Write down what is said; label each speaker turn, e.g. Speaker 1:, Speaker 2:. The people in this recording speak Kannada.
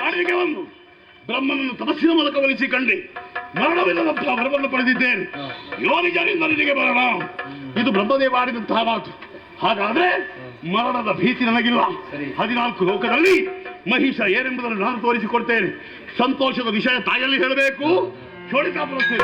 Speaker 1: ಕಾಡಿಗೆ ಬಂದು ಬ್ರಹ್ಮನನ್ನು ತಪಸ್ಸಿನ ಮೂಲಕ ಒಲಿಸಿ ಕಂಡೆ ಮರಣವಿಲ್ಲದ ವರವನ್ನು ಪಡೆದಿದ್ದೇನೆ. ಯೋನಿಜರಿಂದ ನಿನಗೆ ಮರಣ, ಇದು ಬ್ರಹ್ಮದೇವ ಆಡಿದಂತಹ ಮಾತು. ಹಾಗಾದ್ರೆ ಮರಣದ ಭೀತಿ ನನಗಿಲ್ಲ. 14 ಲೋಕದಲ್ಲಿ ಮಹಿಷ ಏನೆಂಬುದನ್ನು ನಾನು ತೋರಿಸಿಕೊಡ್ತೇನೆ. ಸಂತೋಷದ ವಿಷಯ ತಾಯಲ್ಲಿ ಹೇಳಬೇಕು. ಶೋಣಿತಾ ಪುರಸ್ತೆ